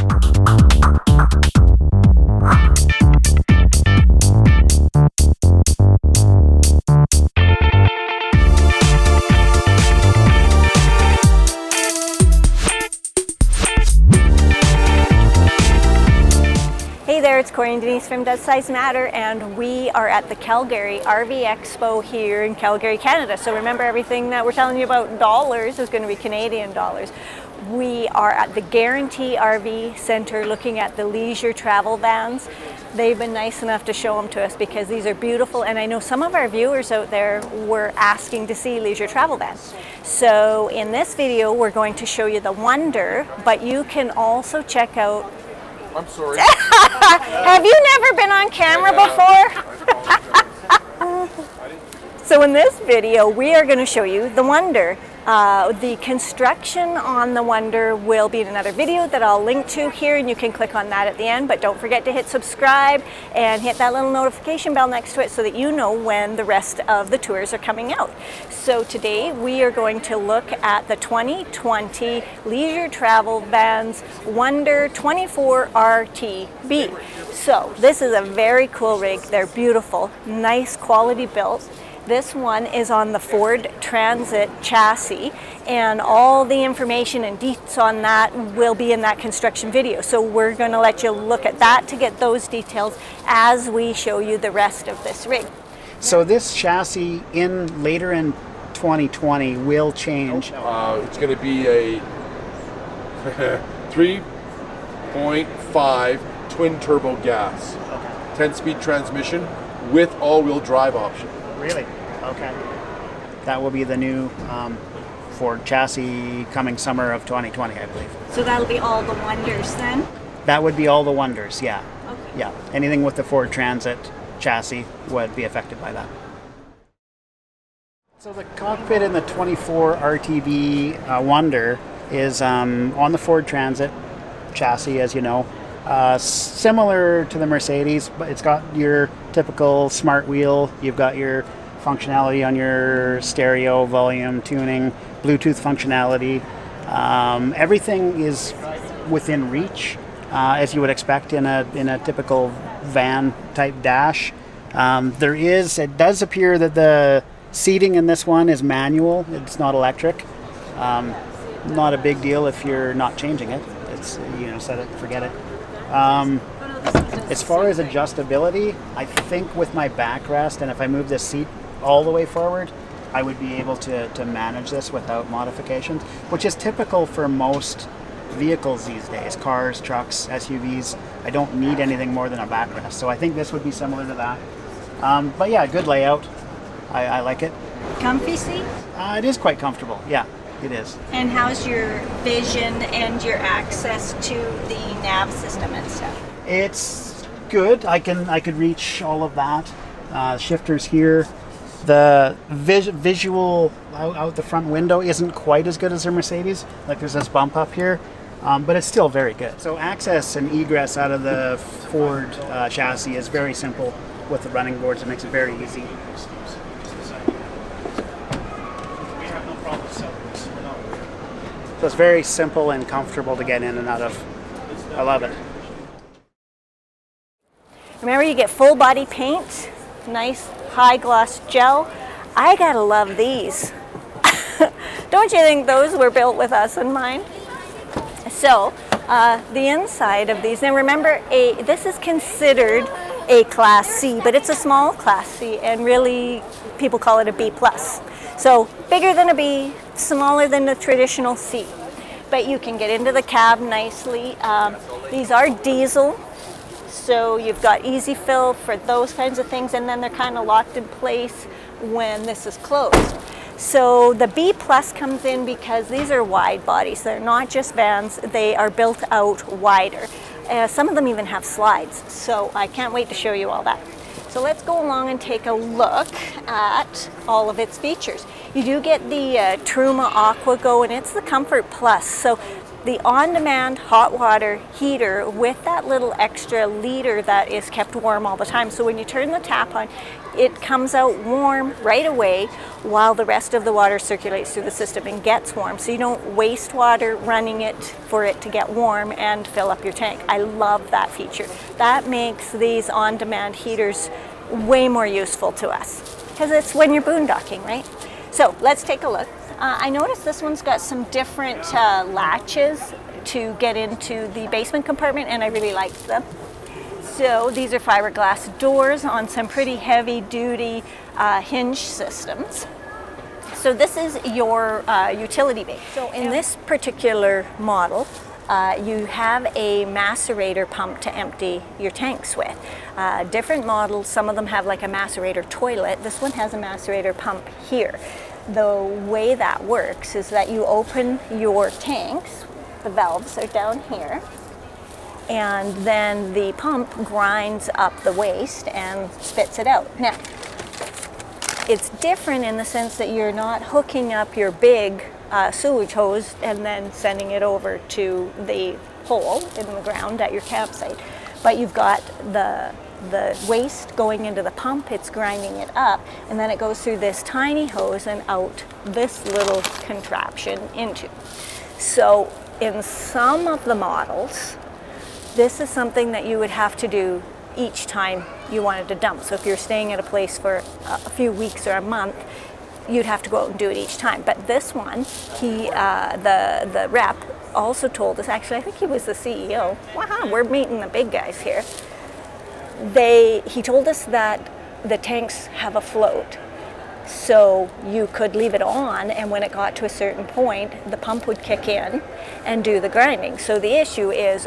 Hey there, it's Corey and Denise from Does Size Matter, and we are at the Calgary RV Expo here in Calgary, Canada. So remember, everything that we're telling you about dollars is going to be Canadian dollars. We are at the Guarantee RV Center looking at the leisure travel vans. They've been nice enough to show them to us because these are beautiful, and I know some of our viewers out there were asking to see leisure travel vans. So in this video, we're going to show you the Wonder, but you can also check out... I'm sorry. Have you never been on camera before? So in this video, we are going to show you the Wonder. The construction on the Wonder will be in another video that I'll link to here, and you can click on that at the end. But don't forget to hit subscribe and hit that little notification bell next to it so that you know when the rest of the tours are coming out. So today we are going to look at the 2020 Leisure Travel Vans Wonder 24 RTB. So this is a very cool rig. They're beautiful, nice quality built. This one is on the Ford Transit chassis, and all the information and deets on that will be in that construction video. So we're going to let you look at that to get those details as we show you the rest of this rig. So this chassis later in 2020 will change. It's going to be a 3.5 twin turbo gas, 10-speed transmission with all-wheel drive option. Really? Okay. That will be the new Ford chassis coming summer of 2020, I believe. So that'll be all the Wonders then? That would be all the Wonders, yeah. Okay. Yeah. Anything with the Ford Transit chassis would be affected by that. So the cockpit in the 24 RTB Wonder is on the Ford Transit chassis, as you know. Similar to the Mercedes, but it's got your typical smart wheel. You've got your functionality on your stereo, volume, tuning, Bluetooth functionality. Everything is within reach, as you would expect in a typical van type dash. It does appear that the seating in this one is manual. It's not electric. Not a big deal if you're not changing it. It's, set it, forget it. As far as adjustability, I think with my backrest, and if I move this seat all the way forward, I would be able to manage this without modifications, which is typical for most vehicles these days, cars, trucks, SUVs. I don't need anything more than a backrest, so I think this would be similar to that. But yeah, good layout. I like it. Comfy seat? It is quite comfortable, yeah. It is. And how's your vision and your access to the nav system and stuff? It's good. I could reach all of that. Shifters here. The visual out the front window isn't quite as good as a Mercedes. Like there's this bump up here, but it's still very good. So access and egress out of the Ford chassis is very simple with the running boards. It makes it very easy. So it's very simple and comfortable to get in and out of. I love it. Remember, you get full body paint, nice high gloss gel. I gotta love these. Don't you think those were built with us in mind? So the inside of these, now remember, this is considered a Class C, but it's a small Class C, and really people call it a B+. So bigger than a B, smaller than the traditional C. But you can get into the cab nicely. These are diesel, so you've got easy fill for those kinds of things, and then they're kind of locked in place when this is closed. So the B+ comes in because these are wide bodies. They're not just vans, they are built out wider. Some of them even have slides, so I can't wait to show you all that. So let's go along and take a look at all of its features. You do get the Truma Aqua Go, and it's the Comfort Plus. So the on-demand hot water heater with that little extra liter that is kept warm all the time. So when you turn the tap on, it comes out warm right away while the rest of the water circulates through the system and gets warm. So you don't waste water running it for it to get warm and fill up your tank. I love that feature. That makes these on-demand heaters way more useful to us because it's when you're boondocking, right? So let's take a look. I noticed this one's got some different latches to get into the basement compartment, and I really liked them. So these are fiberglass doors on some pretty heavy-duty hinge systems. So this is your utility bay. So in this particular model, you have a macerator pump to empty your tanks with. Different models, some of them have like a macerator toilet. This one has a macerator pump here. The way that works is that you open your tanks, the valves are down here, and then the pump grinds up the waste and spits it out. Now, it's different in the sense that you're not hooking up your big sewage hose and then sending it over to the hole in the ground at your campsite, but you've got the waste going into the pump, it's grinding it up, and then it goes through this tiny hose and out this little contraption into. So in some of the models, this is something that you would have to do each time you wanted to dump. So if you're staying at a place for a few weeks or a month, you'd have to go out and do it each time. But this one, the rep also told us, actually I think he was the CEO, wow, we're meeting the big guys here. He told us that the tanks have a float, so you could leave it on, and when it got to a certain point, the pump would kick in and do the grinding. So the issue is,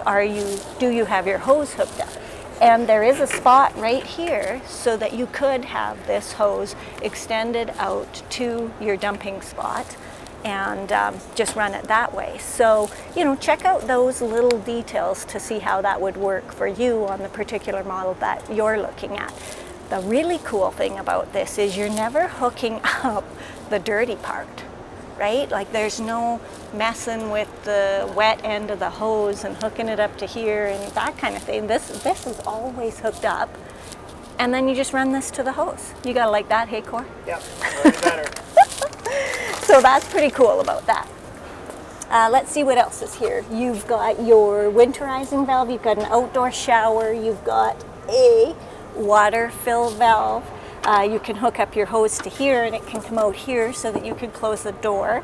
do you have your hose hooked up? And there is a spot right here so that you could have this hose extended out to your dumping spot and just run it that way. So, check out those little details to see how that would work for you on the particular model that you're looking at. The really cool thing about this is you're never hooking up the dirty part, right? Like there's no messing with the wet end of the hose and hooking it up to here and that kind of thing. This is always hooked up, and then you just run this to the hose. You gotta like that, hey Cor? Yep, already better. So that's pretty cool about that. Let's see what else is here. You've got your winterizing valve, you've got an outdoor shower, you've got a water fill valve. You can hook up your hose to here and it can come out here so that you can close the door.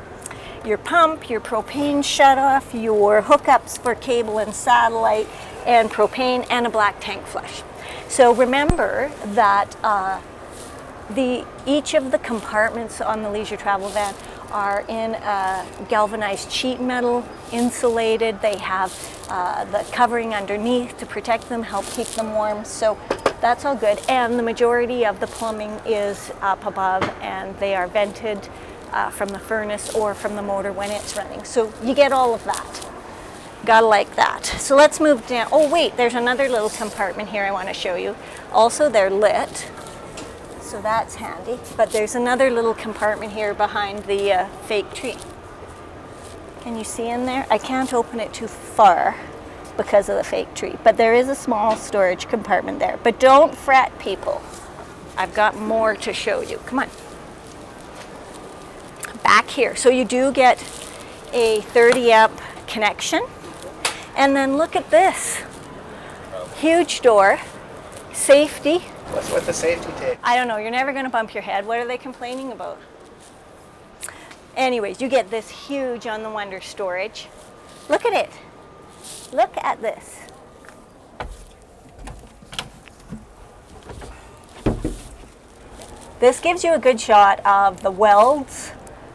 Your pump, your propane shutoff, your hookups for cable and satellite, and propane, and a black tank flush. So remember that each of the compartments on the leisure travel van are in a galvanized sheet metal, insulated. They have the covering underneath to protect them, help keep them warm. So that's all good. And the majority of the plumbing is up above, and they are vented from the furnace or from the motor when it's running. So you get all of that. Gotta like that. So let's move down. Oh wait, there's another little compartment here I want to show you. Also, they're lit, so that's handy. But there's another little compartment here behind the fake tree. Can you see in there? I can't open it too far because of the fake tree, but there is a small storage compartment there. But don't fret, people. I've got more to show you. Come on. Back here. So you do get a 30 amp connection. And then look at this. Huge door. Safety. What's with the safety tape? I don't know. You're never going to bump your head. What are they complaining about? Anyways, you get this huge on the Wonder storage. Look at it. Look at this. This gives you a good shot of the welds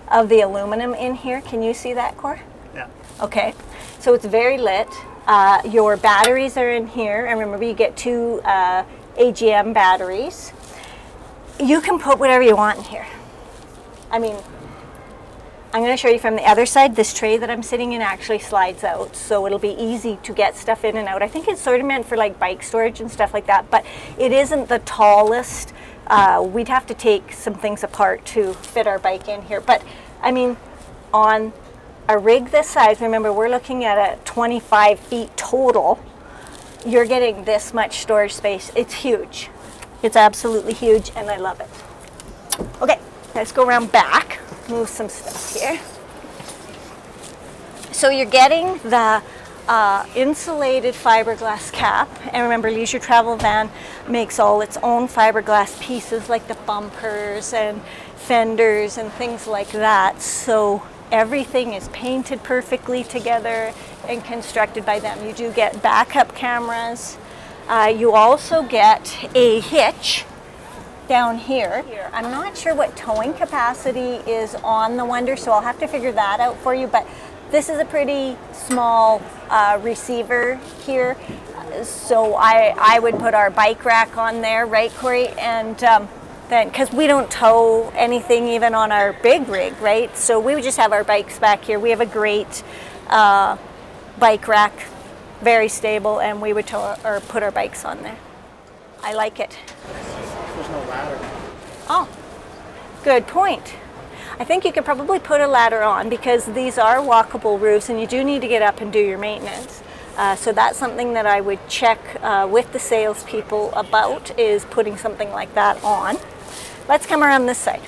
of the aluminum in here. Can you see that, Cor? Yeah. Okay. So it's very lit. Your batteries are in here. And remember, you get 2 AGM batteries. You can put whatever you want in here. I mean, I'm going to show you from the other side. This tray that I'm sitting in actually slides out, so it'll be easy to get stuff in and out. I think it's sort of meant for like bike storage and stuff like that, but it isn't the tallest. We'd have to take some things apart to fit our bike in here. But I mean, on a rig this size, remember we're looking at a 25 feet total, you're getting this much storage space. It's huge. It's absolutely huge, and I love it. Okay, let's go around back, move some stuff here. So you're getting the insulated fiberglass cap, and remember Leisure Travel Van makes all its own fiberglass pieces like the bumpers and fenders and things like that, so everything is painted perfectly together and constructed by them. You do get backup cameras. You also get a hitch down here. I'm not sure what towing capacity is on the Wonder, so I'll have to figure that out for you, but this is a pretty small receiver here, so I would put our bike rack on there, right, Corey? And then, because we don't tow anything even on our big rig, right? So we would just have our bikes back here. We have a great bike rack, very stable, and we would tow or put our bikes on there. I like it. There's no ladder. Oh, good point. I think you could probably put a ladder on because these are walkable roofs and you do need to get up and do your maintenance. So that's something that I would check with the salespeople about, is putting something like that on. Let's come around this side.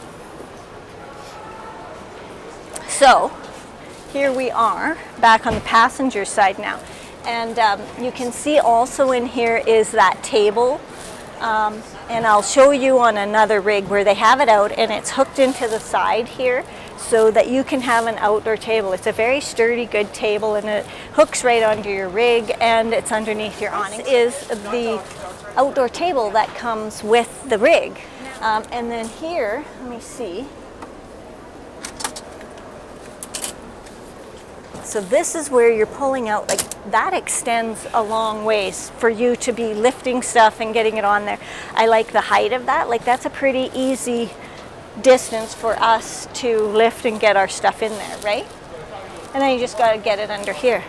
So here we are back on the passenger side now. And you can see also in here is that table. And I'll show you on another rig where they have it out and it's hooked into the side here so that you can have an outdoor table. It's a very sturdy, good table, and it hooks right onto your rig and it's underneath your awning. This is the outdoor table that comes with the rig. And then here, let me see. So this is where you're pulling out, like that extends a long ways for you to be lifting stuff and getting it on there. I like the height of that, like that's a pretty easy distance for us to lift and get our stuff in there, right? And then you just gotta get it under here.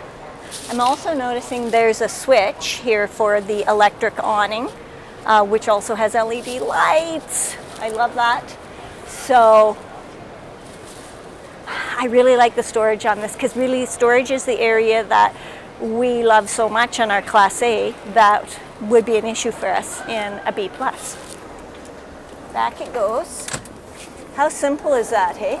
I'm also noticing there's a switch here for the electric awning, which also has LED lights. I love that. So I really like the storage on this because really storage is the area that we love so much on our Class A that would be an issue for us in a B+. Back it goes. How simple is that, hey?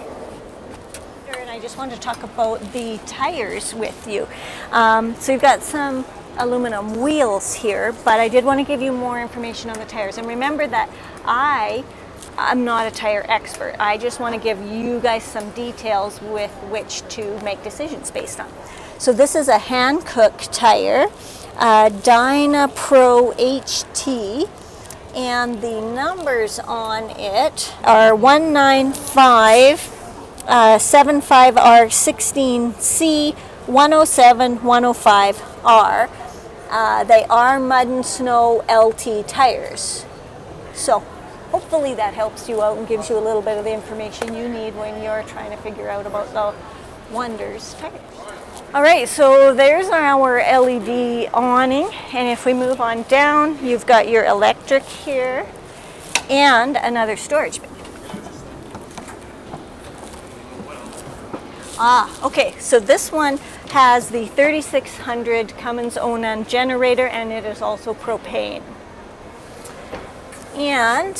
And I just wanted to talk about the tires with you. So you've got some aluminum wheels here, but I did want to give you more information on the tires. And remember that I'm not a tire expert. I just want to give you guys some details with which to make decisions based on. So this is a Hankook tire, Dyna Pro HT, and the numbers on it are 19575R16C 107-105R. They are mud and snow LT tires. So hopefully that helps you out and gives you a little bit of the information you need when you're trying to figure out about the Wonders tires. All right, so there's our LED awning, and if we move on down, you've got your electric here and another storage bin. Okay, so this one has the 3600 Cummins Onan generator, and it is also propane. And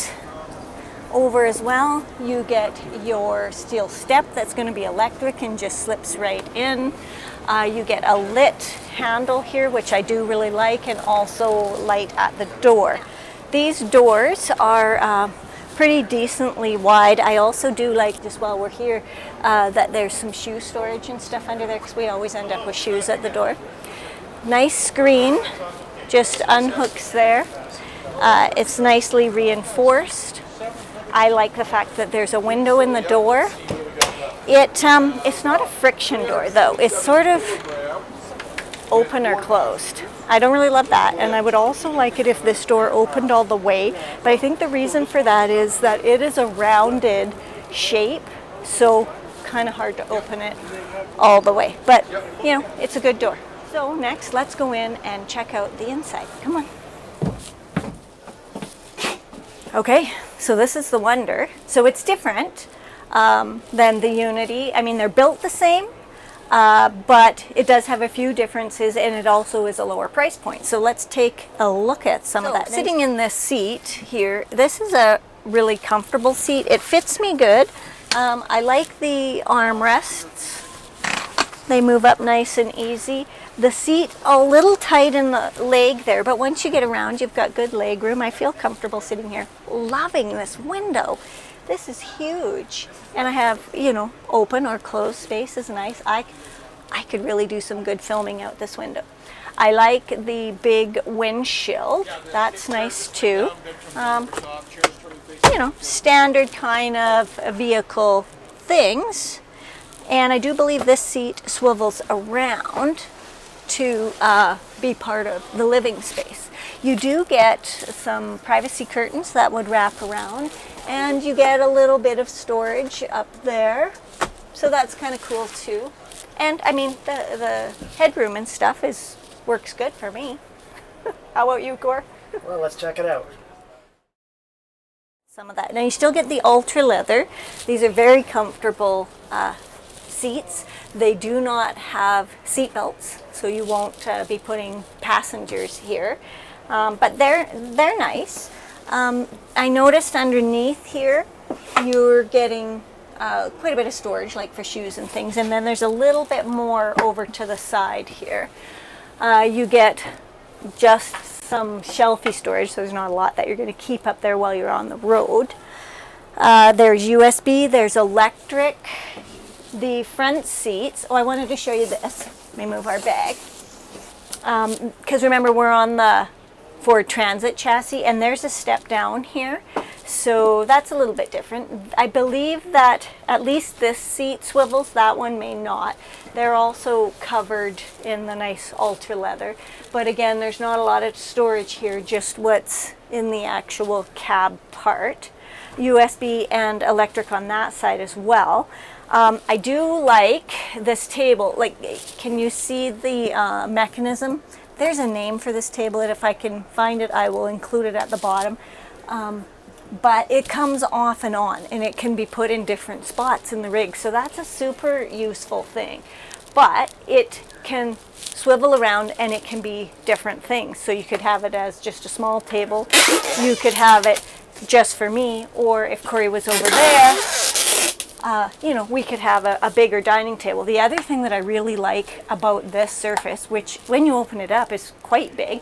over as well, you get your steel step that's going to be electric and just slips right in. You get a lit handle here, which I do really like, and also light at the door. These doors are pretty decently wide. I also do like, just while we're here, that there's some shoe storage and stuff under there because we always end up with shoes at the door. Nice screen, just unhooks there. It's nicely reinforced. I like the fact that there's a window in the door. It's not a friction door though. It's sort of open or closed. I don't really love that, and I would also like it if this door opened all the way, but I think the reason for that is that it is a rounded shape, so kind of hard to open it all the way, but you know, it's a good door. So next, let's go in and check out the inside. Come on. Okay, so this is the Wonder. So it's different than the Unity. I mean, they're built the same, but it does have a few differences, and it also is a lower price point. So let's take a look at some of that. Sitting in this seat here, this is a really comfortable seat. It fits me good. I like the armrests. They move up nice and easy. The seat, a little tight in the leg there, but once you get around, you've got good leg room. I feel comfortable sitting here. Loving this window. This is huge. And I have, you know, open or closed space is nice. I could really do some good filming out this window. I like the big windshield. That's nice too. You know, standard kind of vehicle things. And I do believe this seat swivels around to be part of the living space. You do get some privacy curtains that would wrap around, and you get a little bit of storage up there. So that's kind of cool too. And I mean, the headroom and stuff works good for me. How about you, Cor? Well, let's check it out. Some of that. Now you still get the ultra leather. These are very comfortable seats. They do not have seat belts, so you won't be putting passengers here. But they're nice. I noticed underneath here you're getting quite a bit of storage, like for shoes and things, and then there's a little bit more over to the side here. You get just some shelfy storage, so there's not a lot that you're going to keep up there while you're on the road. There's USB, there's electric. The front seats, I wanted to show you this. Let me move our bag. Because remember, we're on the Ford Transit chassis, and there's a step down here. So that's a little bit different. I believe that at least this seat swivels, that one may not. They're also covered in the nice ultra leather. But again, there's not a lot of storage here, just what's in the actual cab part. USB and electric on that side as well. I do like this table. Like, can you see the mechanism? There's a name for this table, and if I can find it, I will include it at the bottom. But it comes off and on, and it can be put in different spots in the rig, so that's a super useful thing. But it can swivel around, and it can be different things. So you could have it as just a small table. You could have it just for me, or if Corey was over there, you know, we could have a bigger dining table. The other thing that I really like about this surface, which when you open it up is quite big,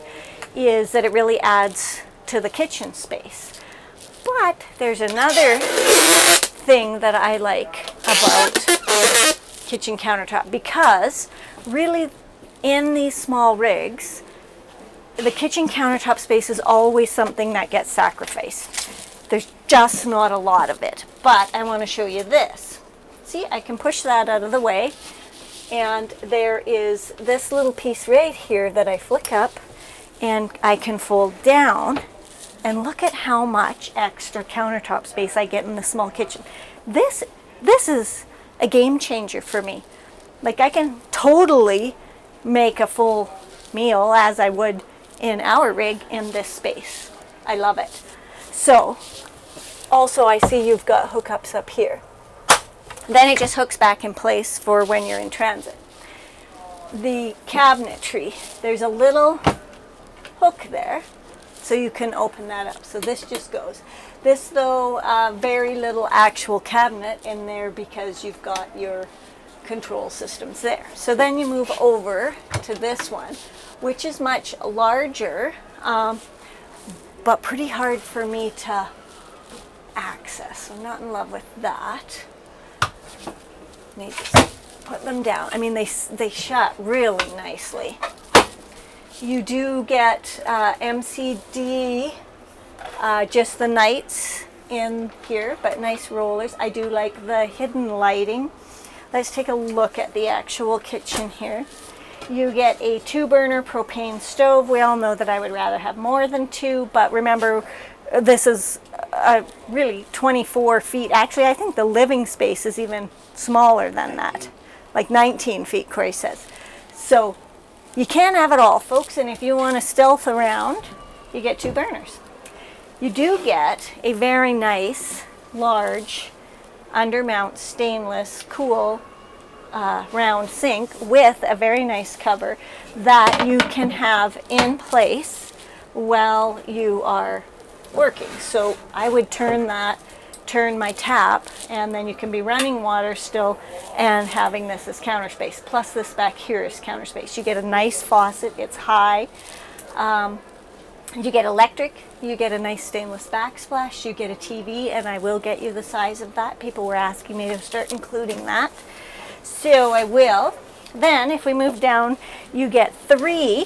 is that it really adds to the kitchen space. But there's another thing that I like about kitchen countertop, because really in these small rigs, the kitchen countertop space is always something that gets sacrificed. There's just not a lot of it. But I want to show you this. See, I can push that out of the way, and there is this little piece right here that I flick up, and I can fold down, and look at how much extra countertop space I get in the small kitchen. This is a game changer for me. Like, I can totally make a full meal as I would in our rig in this space. I love it. So, also I see you've got hookups up here. Then it just hooks back in place for when you're in transit. The cabinetry, there's a little hook there, so you can open that up. So this just goes. This though, very little actual cabinet in there because you've got your control systems there. So then you move over to this one, which is much larger, but pretty hard for me to access. I'm not in love with that. Let me just put them down. I mean, they shut really nicely. You do get MCD, just the nights in here, but nice rollers. I do like the hidden lighting. Let's take a look at the actual kitchen here. You get a 2-burner propane stove. We all know that I would rather have more than 2, but remember, this is really 24 feet. Actually, I think the living space is even smaller than that, like 19 feet, Corey says. So you can't have it all, folks, and if you want to stealth around, you get 2 burners. You do get a very nice, large, undermount stainless, cool round sink with a very nice cover that you can have in place while you are working. So I would turn my tap, and then you can be running water still and having this as counter space. Plus this back here is counter space. You get a nice faucet, it's high. You get electric, you get a nice stainless backsplash, you get a TV, and I will get you the size of that. People were asking me to start including that. So I will. Then if we move down, you get 3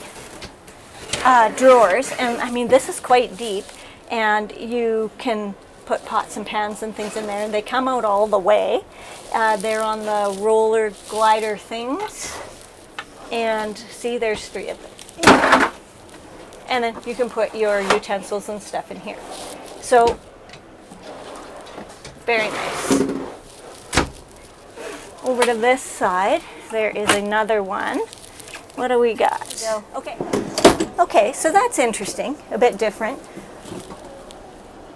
drawers, and I mean this is quite deep, and you can put pots and pans and things in there, and they come out all the way. They're on the roller glider things, and see, there's 3 of them. And then you can put your utensils and stuff in here. So, very nice. Over to this side, there is another one. What do we got? Okay, so that's interesting, a bit different.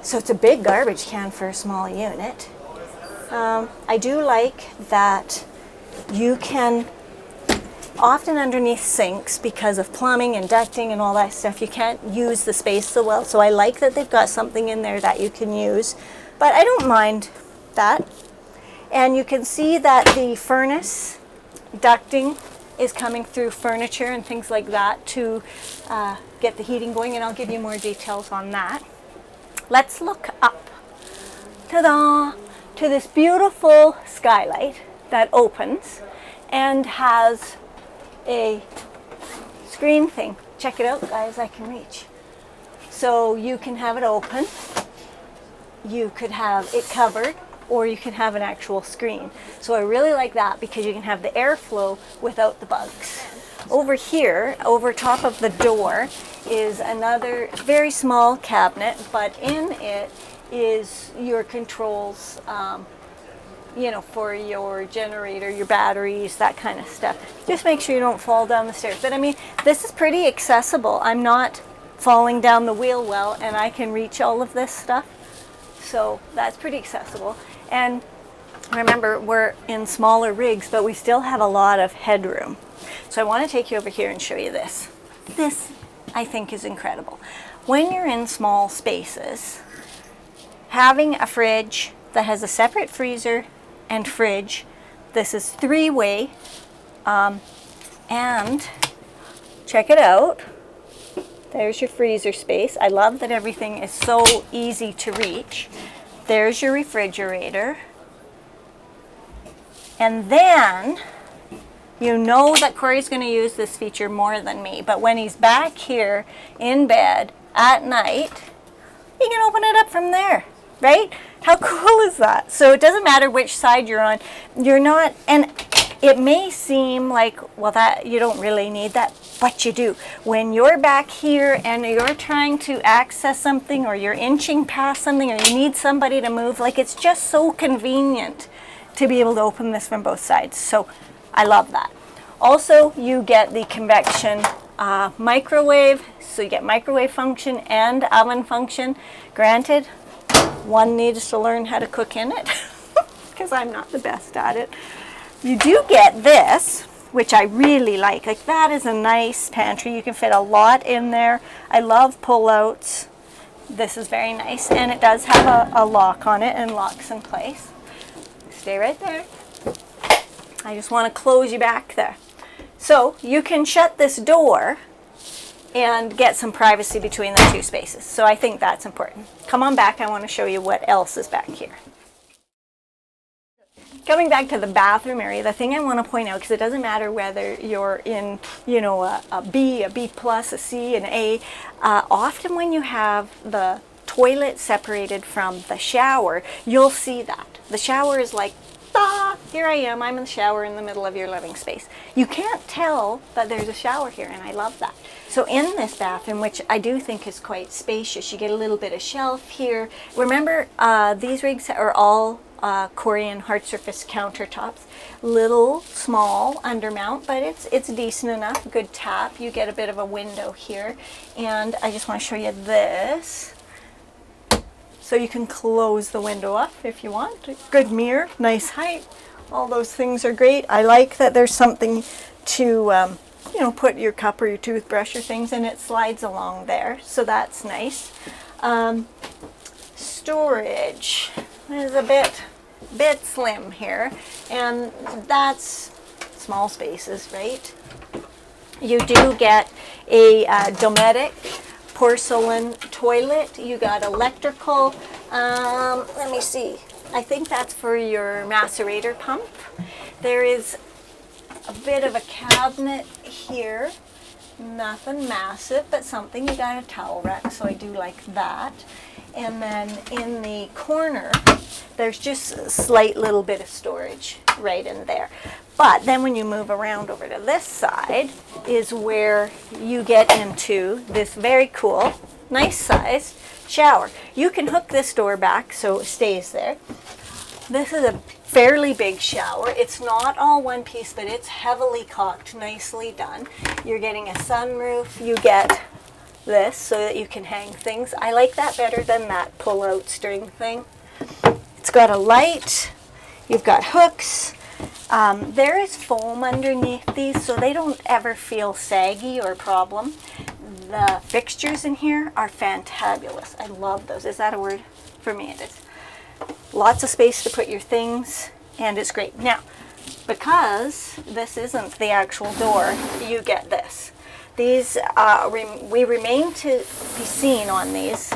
So it's a big garbage can for a small unit. I do like that you can, often underneath sinks, because of plumbing and ducting and all that stuff, you can't use the space so well. So I like that they've got something in there that you can use, but I don't mind that. And you can see that the furnace ducting is coming through furniture and things like that to get the heating going, and I'll give you more details on that. Let's look up, ta-da, to this beautiful skylight that opens and has a screen thing. Check it out, guys, I can reach. So you can have it open, you could have it covered, or you can have an actual screen. So I really like that because you can have the airflow without the bugs. Over here, over top of the door, is another very small cabinet, but in it is your controls, you know, for your generator, your batteries, that kind of stuff. Just make sure you don't fall down the stairs. But I mean, this is pretty accessible. I'm not falling down the wheel well, and I can reach all of this stuff. So that's pretty accessible. And remember, we're in smaller rigs, but we still have a lot of headroom. So I want to take you over here and show you this. This, I think, is incredible. When you're in small spaces, having a fridge that has a separate freezer and fridge, this is 3-way, and check it out. There's your freezer space. I love that everything is so easy to reach. There's your refrigerator. And then, you know that Corey's going to use this feature more than me, but when he's back here in bed at night, he can open it up from there, right? How cool is that? So it doesn't matter which side you're on. You're not, and it may seem like, well, that you don't really need that, but you do. When you're back here and you're trying to access something, or you're inching past something, or you need somebody to move, like, it's just so convenient to be able to open this from both sides. So I love that. Also, you get the convection microwave, so you get microwave function and oven function. Granted, one needs to learn how to cook in it because I'm not the best at it. You do get this, which I really like. Like, that is a nice pantry. You can fit a lot in there. I love pull-outs. This is very nice, and it does have a lock on it and locks in place. Stay right there. I just want to close you back there. So you can shut this door and get some privacy between the 2 spaces. So I think that's important. Come on back, I want to show you what else is back here. Coming back to the bathroom area, the thing I want to point out, because it doesn't matter whether you're in, you know, a B, a B+, a C, an A, often when you have the toilet separated from the shower, you'll see that. The shower is like, ah, here I am, I'm in the shower in the middle of your living space. You can't tell that there's a shower here, and I love that. So in this bathroom, which I do think is quite spacious, you get a little bit of shelf here. Remember, these rigs are all Korean hard surface countertops. Little, small undermount, but it's decent enough. Good tap. You get a bit of a window here. And I just want to show you this. So you can close the window up if you want. Good mirror, nice height. All those things are great. I like that there's something to, you know, put your cup or your toothbrush or things, and it slides along there. So that's nice. Storage is a bit slim here, and that's small spaces, right? You do get a Dometic porcelain toilet. You got electrical. Let me see. I think that's for your macerator pump. There is a bit of a cabinet here. Nothing massive, but something. You got a towel rack, so I do like that. And then in the corner, there's just a slight little bit of storage right in there. But then when you move around over to this side is where you get into this very cool, nice sized shower. You can hook this door back so it stays there. This is a fairly big shower. It's not all one piece, but it's heavily caulked, nicely done. You're getting a sunroof. You get this so that you can hang things. I like that better than that pull-out string thing. It's got a light. You've got hooks. There is foam underneath these, so they don't ever feel saggy or a problem. The fixtures in here are fantabulous. I love those. Is that a word? For me, it is. Lots of space to put your things, and it's great. Now, because this isn't the actual door, you get this. These, we remain to be seen on these,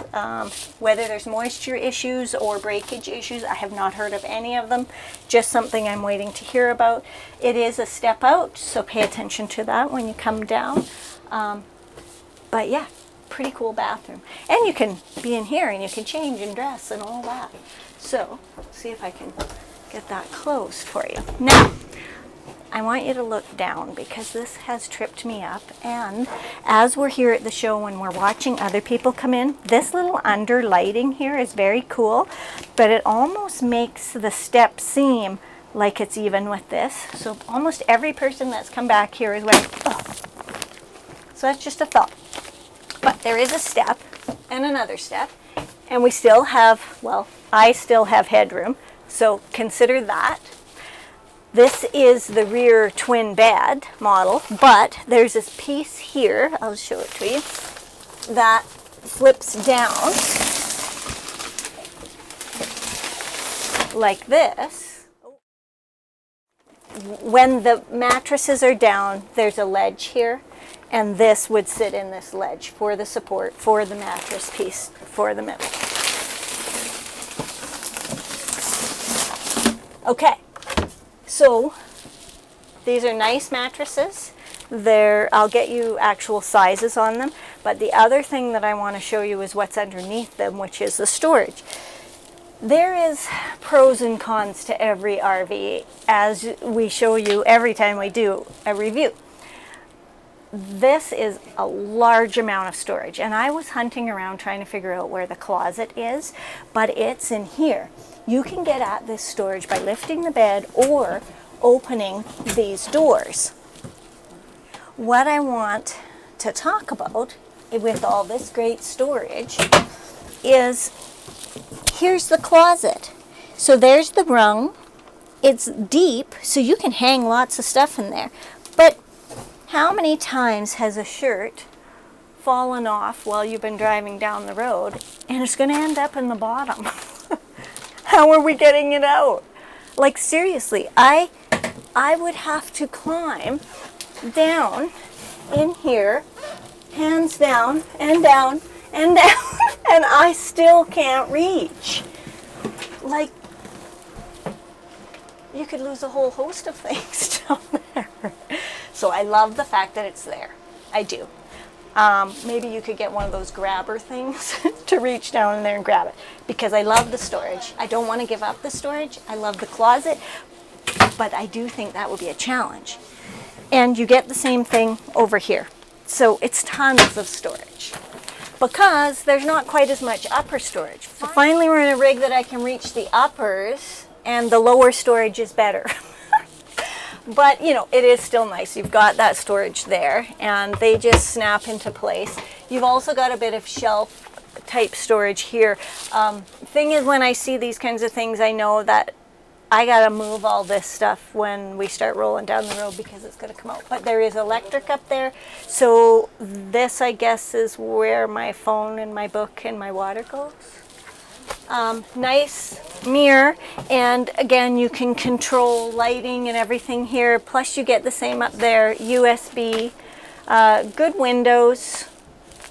whether there's moisture issues or breakage issues. I have not heard of any of them, just something I'm waiting to hear about. It is a step out, so pay attention to that when you come down. But yeah, pretty cool bathroom. And you can be in here and you can change and dress and all that. So, see if I can get that closed for you. Now, I want you to look down because this has tripped me up, and as we're here at the show when we're watching other people come in, this little under lighting here is very cool, but it almost makes the step seem like it's even with this. So almost every person that's come back here is like, oh. So that's just a thought. But there is a step and another step, and we still have, well, I still have headroom, so consider that. This is the rear twin bed model, but there's this piece here, I'll show it to you, that flips down like this. When the mattresses are down, there's a ledge here, and this would sit in this ledge for the support for the mattress piece for the middle. Okay. So these are nice mattresses. I'll get you actual sizes on them. But the other thing that I want to show you is what's underneath them, which is the storage. There is pros and cons to every RV, as we show you every time we do a review. This is a large amount of storage, and I was hunting around trying to figure out where the closet is, but it's in here. You can get at this storage by lifting the bed or opening these doors. What I want to talk about with all this great storage is, here's the closet. So there's the rung. It's deep, so you can hang lots of stuff in there. But how many times has a shirt fallen off while you've been driving down the road and it's going to end up in the bottom? How are we getting it out? Like, seriously, I would have to climb down in here, hands down and down and down, and I still can't reach. Like, you could lose a whole host of things down there. So I love the fact that it's there. I do. Maybe you could get one of those grabber things to reach down in there and grab it, because I love the storage. I don't want to give up the storage. I love the closet, but I do think that would be a challenge. And you get the same thing over here. So it's tons of storage because there's not quite as much upper storage. So finally we're in a rig that I can reach the uppers, and the lower storage is better. But, you know, it is still nice. You've got that storage there, and they just snap into place. You've also got a bit of shelf type storage here. Thing is, when I see these kinds of things, I know that I gotta move all this stuff when we start rolling down the road because it's gonna come out. But there is electric up there. So this, I guess, is where my phone and my book and my water goes. Nice mirror, and again, you can control lighting and everything here. Plus you get the same up there, USB, good windows.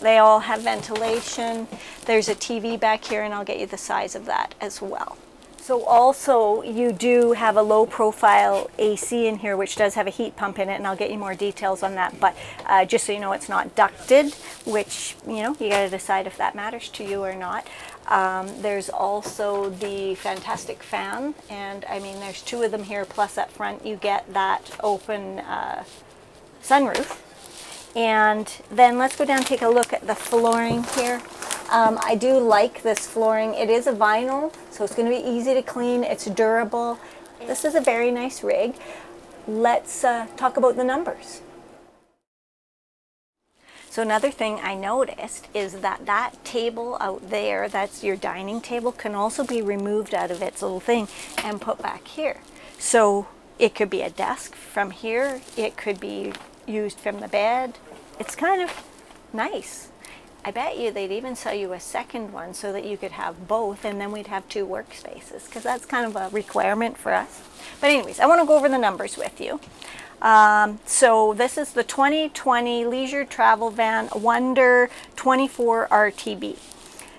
They all have ventilation. There's a TV back here, and I'll get you the size of that as well. So also you do have a low profile AC in here, which does have a heat pump in it, and I'll get you more details on that. But just so you know, it's not ducted, which, you know, you got to decide if that matters to you or not. There's also the fantastic fan, and I mean, there's two of them here, plus up front you get that open sunroof. And then let's go down and take a look at the flooring here. I do like this flooring. It is a vinyl, so it's going to be easy to clean. It's durable. This is a very nice rig. Let's talk about the numbers. So another thing I noticed is that that table out there, that's your dining table, can also be removed out of its little thing and put back here. So it could be a desk from here. It could be used from the bed. It's kind of nice. I bet you they'd even sell you a second one so that you could have both, and then we'd have two workspaces, because that's kind of a requirement for us. But anyways, I want to go over the numbers with you. So this is the 2020 Leisure Travel Van Wonder 24 RTB.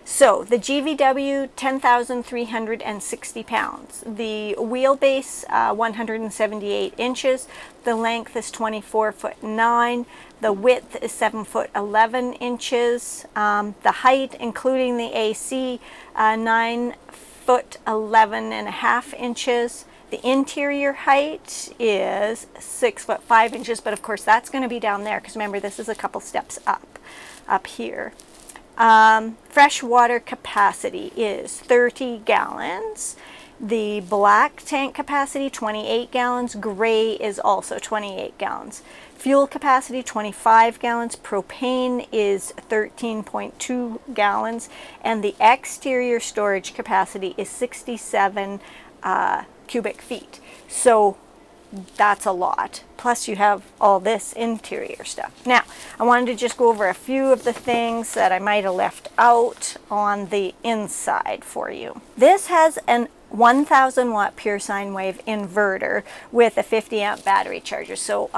So the GVW, 10,360 pounds. The wheelbase, 178 inches. The length is 24'9". The width is 7'11". The height, including the AC, 9'11.5". The interior height is 6'5". But of course that's going to be down there, because remember, this is a couple steps up here. Fresh water capacity is 30 gallons. The black tank capacity, 28 gallons. Gray is also 28 gallons. Fuel capacity, 25 gallons. Propane is 13.2 gallons. And the exterior storage capacity is 67 cubic feet. So that's a lot. Plus you have all this interior stuff. Now, I wanted to just go over a few of the things that I might have left out on the inside for you. This has an 1000 watt pure sine wave inverter with a 50 amp battery charger. So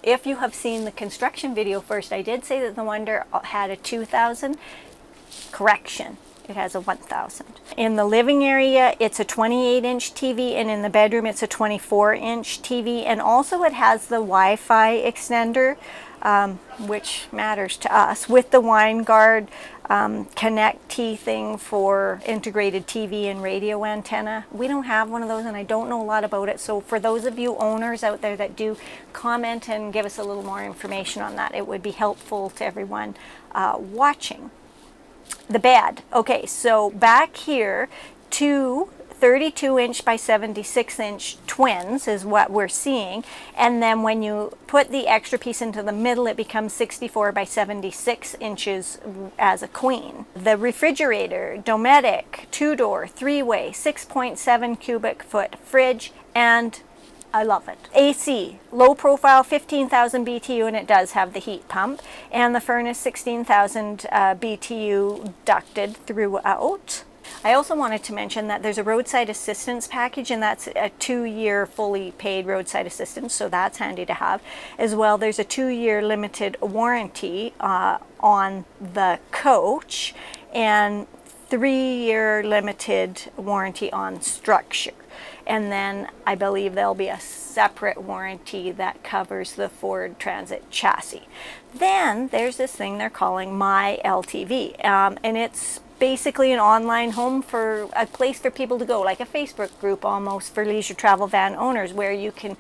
if you have seen the construction video first, I did say that the Wonder had a 2000. Correction. It has a 1000. In the living area, it's a 28-inch TV, and in the bedroom, it's a 24-inch TV. And also it has the Wi-Fi extender, which matters to us, with the WineGuard Connect T thing for integrated TV and radio antenna. We don't have one of those, and I don't know a lot about it. So for those of you owners out there that do, comment and give us a little more information on that. It would be helpful to everyone watching. The bed. Okay, so back here, two 32-inch by 76-inch twins is what we're seeing. And then when you put the extra piece into the middle, it becomes 64 by 76 inches as a queen. The refrigerator, Dometic, 2-door, 3-way, 6.7 cubic foot fridge, and I love it. AC, low profile, 15,000 BTU, and it does have the heat pump. And the furnace, 16,000 BTU ducted throughout. I also wanted to mention that there's a roadside assistance package, and that's a 2-year fully paid roadside assistance, so that's handy to have. As well, there's a 2-year limited warranty on the coach, and 3-year limited warranty on structure. And then I believe there'll be a separate warranty that covers the Ford Transit chassis. Then there's this thing they're calling My LTV, and it's basically an online home, for a place for people to go, like a Facebook group almost for leisure travel van owners, where you can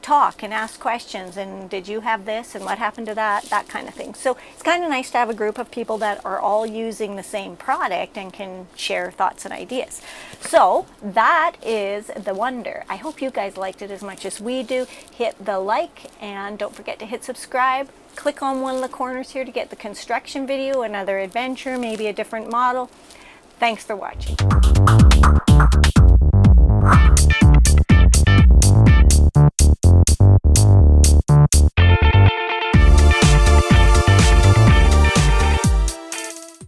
talk and ask questions, and did you have this and what happened to that kind of thing. So it's kind of nice to have a group of people that are all using the same product and can share thoughts and ideas. So that is the Wonder. I hope you guys liked it as much as we do. Hit the like, and don't forget to hit subscribe. Click on one of the corners here to get the construction video, another adventure, maybe a different model. Thanks for watching.